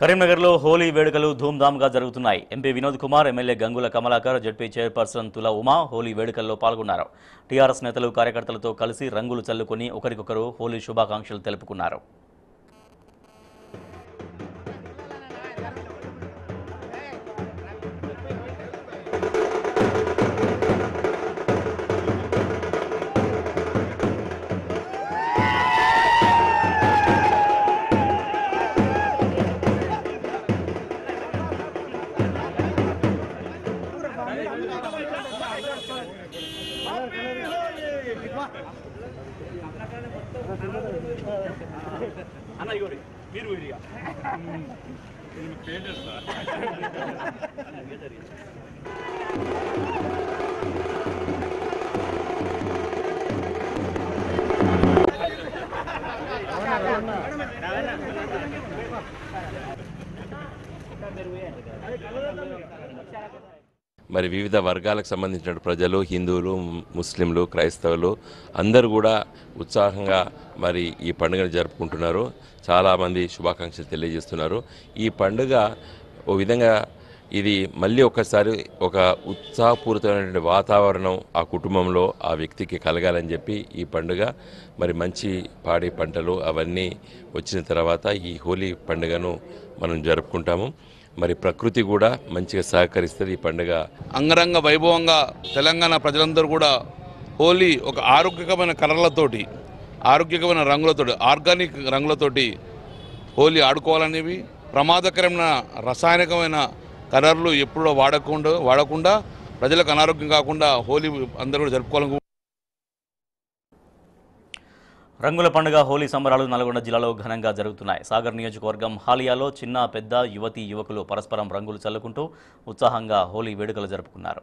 కరీంనగర్లో హోలీ వేడుకలు ధూమ్ధామ్గా జరుగుతున్నాయి. MP Vinod Kumar, MLA Gangula Kamalakar, ZP chairperson తుల ఉమా హోలీ వేడుకల్లో పాల్గొన్నారు. టీఆర్ఎస్ నేతలు కార్యకర్తలతో కలిసి రంగులు చల్లుకొని ఒకరికొకరు హోలీ శుభాకాంక్షలు తెలుపుకున్నారు. మరి వివిధ వర్గాలకు సంబంధించిన ప్రజలు, హిందువులు, ముస్లింలు, క్రైస్తవులు అందరూ కూడా ఉత్సాహంగా మరి ఈ పండుగను జరుపుకుంటున్నారు. చాలామంది శుభాకాంక్షలు తెలియజేస్తున్నారు. ఈ పండుగ ఓ విధంగా ఇది మళ్ళీ ఒకసారి ఒక ఉత్సాహపూరితమైనటువంటి వాతావరణం ఆ కుటుంబంలో ఆ వ్యక్తికి కలగాలని చెప్పి ఈ పండుగ మరి మంచి పాడి పంటలు అవన్నీ వచ్చిన తర్వాత ఈ హోలీ పండుగను మనం జరుపుకుంటాము. మరి ప్రకృతి కూడా మంచిగా సహకరిస్తుంది. ఈ పండుగ అంగరంగ వైభవంగా తెలంగాణ ప్రజలందరూ కూడా హోలీ ఒక ఆరోగ్యకరమైన కలర్లతోటి, ఆరోగ్యకరమైన రంగులతోటి, ఆర్గానిక్ రంగులతోటి హోలీ ఆడుకోవాలనేవి, ప్రమాదకరమైన రసాయనికమైన కలర్లు ఎప్పుడో వాడకుండా ప్రజలకు అనారోగ్యం కాకుండా హోలీ అందరూ కూడా జరుపుకోవాలని. రంగుల పండుగ హోలీ సంబరాలు నల్గొండ జిల్లాలో ఘనంగా జరుగుతున్నాయి. సాగర్ నియోజకవర్గం హాలియాలో చిన్న పెద్ద యువతీ యువకులు పరస్పరం రంగులు చల్లుకుంటూ ఉత్సాహంగా హోలీ వేడుకలు జరుపుకున్నారు.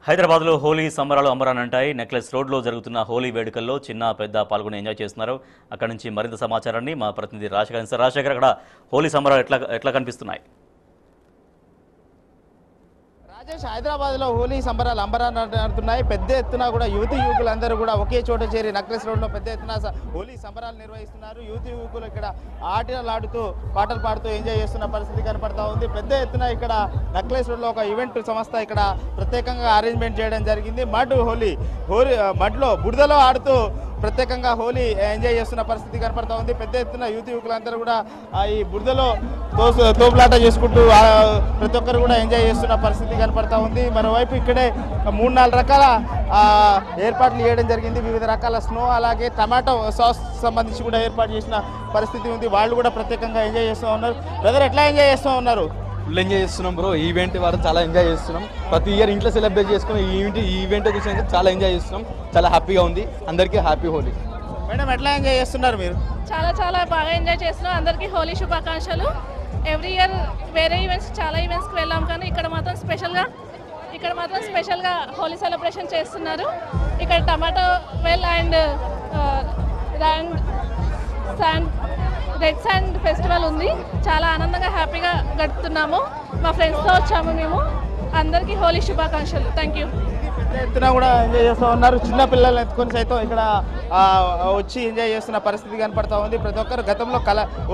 హైదరాబాద్లో హోలీ సంబరాలు అంబరానంటాయి. నెక్లెస్ రోడ్లో జరుగుతున్న హోలీ వేడుకల్లో చిన్న పెద్ద పాల్గొని ఎంజాయ్ చేస్తున్నారు. అక్కడి నుంచి మరింత సమాచారాన్ని మా ప్రతినిధి రాజశేఖర్ అక్కడ హోలీ సంబరాలు ఎట్లా కనిపిస్తున్నాయి? హైదరాబాద్లో హోలీ సంబరాలు అంబరానంటున్నాయి. పెద్ద ఎత్తున కూడా యువకులందరూ కూడా ఒకే చోట చేరి నెక్లెస్ రోడ్లో పెద్ద ఎత్తున హోలీ సంబరాలు నిర్వహిస్తున్నారు. యువకులు ఇక్కడ ఆటలు ఆడుతూ పాటలు పాడుతూ ఎంజాయ్ చేస్తున్న పరిస్థితి కనపడతా ఉంది. పెద్ద ఎత్తున ఇక్కడ నెక్లెస్ రోడ్లో ఒక ఈవెంట్ సంస్థ ఇక్కడ ప్రత్యేకంగా అరేంజ్మెంట్ చేయడం జరిగింది. మడ్లో బురదలో ఆడుతూ ప్రత్యేకంగా హోలీ ఎంజాయ్ చేస్తున్న పరిస్థితి కనపడతా ఉంది. పెద్ద ఎత్తున యువకులందరూ కూడా ఈ బురదలో తోపులాట చేసుకుంటూ ప్రతి ఒక్కరు కూడా ఎంజాయ్ చేస్తున్న పరిస్థితి కనపడతా ఉంది. మరోవైపు ఇక్కడే 3-4 రకాల ఏర్పాట్లు చేయడం జరిగింది. వివిధ రకాల స్నో అలాగే టమాటో సాస్ సంబంధించి కూడా ఏర్పాటు చేసిన పరిస్థితి ఉంది. వాళ్ళు కూడా ప్రత్యేకంగా ఎంజాయ్ చేస్తూ ఉన్నారు. బ్రదర్, ఎట్లా ఎంజాయ్ చేస్తూ ఉన్నారు? ఫుల్ ఎంజాయ్ చేస్తున్నాం బ్రో. ఈవెంట్ వారు చాలా ఎంజాయ్ చేస్తున్నాం. ప్రతి ఇయర్ ఇంట్లో సెలబ్రేట్ చేసుకుని ఈ ఈవెంట్ చూసి చాలా ఎంజాయ్ చేస్తున్నాం. చాలా హ్యాపీగా ఉంది. అందరికీ హ్యాపీ హోలీ. మేడం, ఎట్లా ఎంజాయ్ చేస్తున్నారు మీరు? చాలా బాగా ఎంజాయ్ చేస్తున్నాం. అందరికీ హోలీ శుభాకాంక్షలు. ఎవ్రీ ఇయర్ వేరే చాలా ఈవెంట్స్కి వెళ్ళాం, కానీ ఇక్కడ మాత్రం స్పెషల్గా హోలీ సెలబ్రేషన్ చేస్తున్నారు. ఇక్కడ tomato well and red sand festival ఉంది. చాలా ఆనందంగా హ్యాపీగా గడుపుతున్నాము. మా ఫ్రెండ్స్తో వచ్చాము మేము. అందరికీ హోలీ శుభాకాంక్షలు. Thank you. పెద్ద ఎత్తున కూడా ఎంజాయ్ చేస్తూ ఉన్నారు. చిన్న పిల్లల్ని ఎత్తుకొని సైతం ఇక్కడ వచ్చి ఎంజాయ్ చేస్తున్న పరిస్థితి కనపడతా ఉంది. ప్రతి ఒక్కరు గతంలో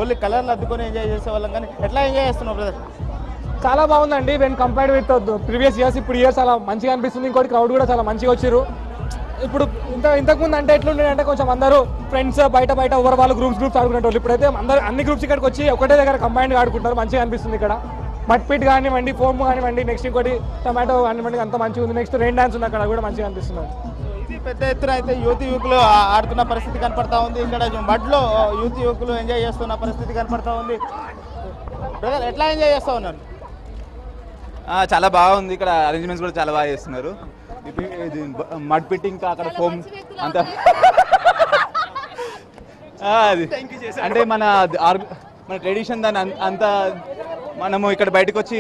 ఓన్లీ కలర్లు అద్దుకొని ఎంజాయ్ చేసే వాళ్ళం, కానీ ఎట్లా ఎంజాయ్ చేస్తున్నావు బ్రదర్? చాలా బాగుందండి. When compared with previous years ఇప్పుడు ఇయర్ చాలా మంచిగా అనిపిస్తుంది. ఇంకోటి క్రౌడ్ కూడా చాలా మంచిగా వచ్చారు. ఇప్పుడు ఇంతకుముందు అంటే ఎట్లుండే అంటే కొంచెం అందరూ ఫ్రెండ్స్ బయట ఓవర్ వాళ్ళు గ్రూప్స్ ఆడుకునేటోళ్ళు. ఇప్పుడైతే అన్ని గ్రూప్స్ ఇక్కడికి వచ్చి ఒకటే దగ్గర కంబైన్డ్గా ఆడుకుంటారు. మంచిగా అనిపిస్తుంది ఇక్కడ. మట్ పిట్ కానివ్వండి, ఫోమ్ కానివ్వండి, నెక్స్ట్ ఇంకోటి టమాటో కానివ్వండి, అంత మంచిగా ఉంది. నెక్స్ట్ రెయిన్ డాన్స్ ఉంది, అక్కడ కూడా మంచిగా అనిపిస్తుంది. ఇది పెద్ద ఎత్తున అయితే యువకులు ఆడుతున్న పరిస్థితి కనపడతా ఉంది. ఇక్కడ మడ్లో యువకులు ఎంజాయ్ చేస్తున్న పరిస్థితి కనపడతా ఉంది. బ్రదర్, ఎట్లా ఎంజాయ్ చేస్తూ ఉన్నారు? చాలా బాగుంది. ఇక్కడ అరేంజ్మెంట్స్ కూడా చాలా బాగా చేస్తున్నారు. మడ్ పిట్ ఇంకా అక్కడ ఫోమ్ అంత అది అంటే మన ట్రెడిషన్ దాన్ని అంత మనము ఇక్కడ బయటకు వచ్చి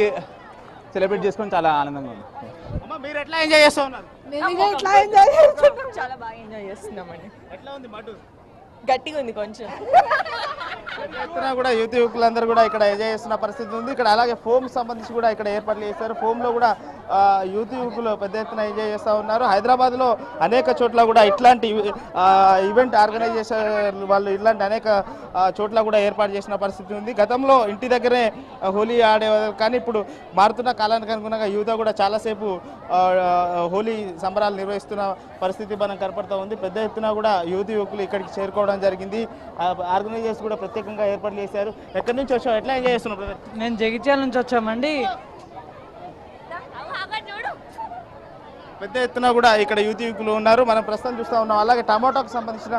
సెలబ్రేట్ చేసుకొని చాలా ఆనందంగా ఉంది. మీరు ఎట్లా ఎంజాయ్ చేస్తూ ఉన్నారు? చాలా బాగా ఎంజాయ్ చేస్తున్నామండి. ఎట్లా ఉంది మడ్డు? గట్టిగా ఉంది కొంచెం. కూడా యువకులందరూ కూడా ఇక్కడ ఎంజాయ్ చేస్తున్న పరిస్థితి ఉంది. ఇక్కడ అలాగే ఫోమ్ సంబంధించి కూడా ఇక్కడ ఏర్పాట్లు చేస్తారు. ఫోమ్లో కూడా యువకులు పెద్ద ఎత్తున ఎంజాయ్ చేస్తూ ఉన్నారు. హైదరాబాద్లో అనేక చోట్ల కూడా ఇట్లాంటి ఈవెంట్ ఆర్గనైజేషన్ వాళ్ళు ఇట్లాంటి అనేక చోట్ల కూడా ఏర్పాటు చేసిన పరిస్థితి ఉంది. గతంలో ఇంటి దగ్గరే హోలీ ఆడేవారు, కానీ ఇప్పుడు మారుతున్న కాలానికి అనుగుణంగా యువత కూడా చాలాసేపు హోలీ సంబరాలు నిర్వహిస్తున్న పరిస్థితి మనం కనపడుతూ ఉంది. పెద్ద ఎత్తున కూడా యువకులు ఇక్కడికి చేరుకోవడం జరిగింది. ఆర్గనైజర్స్ కూడా ప్రత్యేకంగా ఏర్పాట్లు చేశారు. ఎక్కడి నుంచి వచ్చావు, ఎట్లా ఎంజాయ్ చేస్తున్నావు బ్రదర్? నేను జగిత్యాల నుంచి వచ్చామండి. పెద్ద ఎత్తున కూడా ఇక్కడ యువకులు ఉన్నారు. మనం ప్రస్తుతం చూస్తూ ఉన్నాం. అలాగే టమాటోకి సంబంధించిన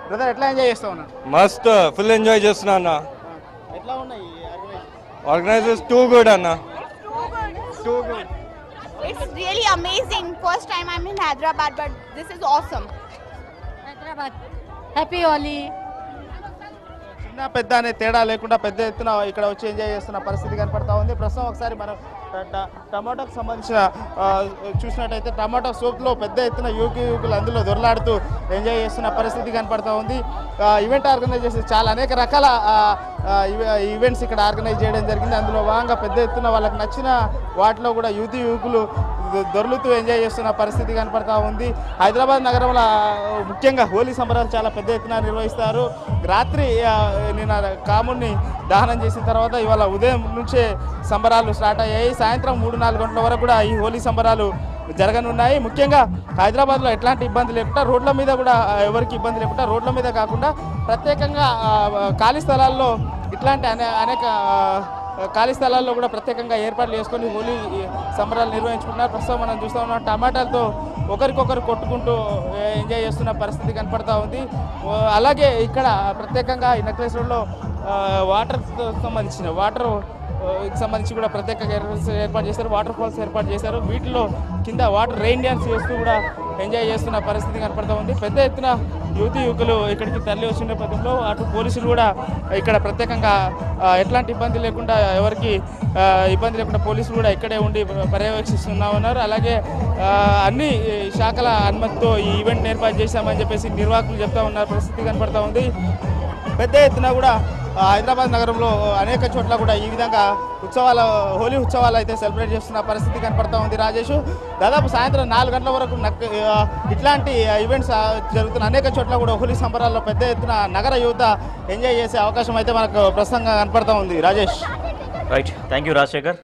బ్రదర్ ఎట్లా ఎంజాయ్ చేస్తూ ఉన్నారు? మస్త్ ఫుల్ ఎంజాయ్ చేస్తున్నా అన్న. ఎట్లా ఉన్నాయి ఆర్గనైజర్స్? టూ గుడ్ అన్న. Too good. It's really amazing. First time I'm in Hyderabad, but this is awesome. Hyderabad happy Holi. చిన్న పెద్ద అనే తేడా లేకుండా పెద్ద ఎత్తున ఇక్కడ వచ్చి ఎంజాయ్ చేస్తున్న పరిస్థితి కనపడతా ఉంది. ప్రస్తుతం ఒకసారి మనం టమాటోకి సంబంధించిన చూసినట్టయితే టమాటో సోప్లో పెద్ద ఎత్తున యువకులు అందులో దొరలాడుతూ ఎంజాయ్ చేస్తున్న పరిస్థితి కనపడతా ఉంది. ఈవెంట్ ఆర్గనైజేషన్ చాలా అనేక రకాల ఈవెంట్స్ ఇక్కడ ఆర్గనైజ్ చేయడం జరిగింది. అందులో భాగంగా పెద్ద ఎత్తున వాళ్ళకి నచ్చిన వాటిలో కూడా యువకులు దొర్లుతూ ఎంజాయ్ చేస్తున్న పరిస్థితి కనపడతా ఉంది. హైదరాబాద్ నగరంలో ముఖ్యంగా హోలీ సంబరాలు చాలా పెద్ద ఎత్తున నిర్వహిస్తారు. రాత్రి నిన్న కాముడిని దహనం చేసిన తర్వాత ఇవాళ ఉదయం నుంచే సంబరాలు స్టార్ట్ అయ్యాయి. సాయంత్రం 3-4 గంటల వరకు కూడా ఈ హోలీ సంబరాలు జరగనున్నాయి. ముఖ్యంగా హైదరాబాద్లో ఎట్లాంటి ఇబ్బంది లేకుండా రోడ్ల మీద కూడా ఎవరికి ఇబ్బంది లేకుండా రోడ్ల మీద కాకుండా ప్రత్యేకంగా ఖాళీ స్థలాల్లో ఇట్లాంటి అనేక ఖాళీ స్థలాల్లో కూడా ప్రత్యేకంగా ఏర్పాట్లు చేసుకొని హోలీ సంబరాలు నిర్వహించుకుంటున్నారు. ప్రస్తుతం మనం చూస్తూ ఉన్నాం టమాటాలతో ఒకరికొకరు కొట్టుకుంటూ ఎంజాయ్ చేస్తున్న పరిస్థితి కనపడతా ఉంది. అలాగే ఇక్కడ ప్రత్యేకంగా ఈ నెక్లెస్ రోడ్లో వాటర్తో సంబంధించి కూడా ప్రత్యేకంగా ఏర్పాటు చేశారు. వాటర్ ఫాల్స్ ఏర్పాటు చేశారు. వీటిలో కింద వాటర్ రెయిన్ డ్యాన్స్ చేస్తూ కూడా ఎంజాయ్ చేస్తున్న పరిస్థితి కనపడతా ఉంది. పెద్ద ఎత్తున యువకులు ఇక్కడికి తరలి వచ్చిన నేపథ్యంలో అటు పోలీసులు కూడా ఇక్కడ ప్రత్యేకంగా ఎట్లాంటి ఇబ్బంది లేకుండా ఎవరికి ఇబ్బంది లేకుండా పోలీసులు కూడా ఇక్కడే ఉండి పర్యవేక్షిస్తున్నా ఉన్నారు. అలాగే అన్ని శాఖల అనుమతితో ఈ ఈవెంట్ ఏర్పాటు చేశామని చెప్పేసి నిర్వాహకులు చెప్తా ఉన్న పరిస్థితి కనపడతా ఉంది. పెద్ద ఎత్తున కూడా హైదరాబాద్ నగరంలో అనేక చోట్ల కూడా ఈ విధంగా హోలీ ఉత్సవాలు అయితే సెలబ్రేట్ చేస్తున్న పరిస్థితి కనపడతా ఉంది. రాజేష్, దాదాపు సాయంత్రం 4 గంటల వరకు ఇట్లాంటి ఈవెంట్స్ జరుగుతున్న అనేక చోట్ల కూడా హోలీ సంబరాల్లో పెద్ద ఎత్తున నగర యువత ఎంజాయ్ చేసే అవకాశం అయితే మనకు ప్రస్తుతంగా కనపడతా ఉంది. Rajesh, right, thank you Rajasekhar.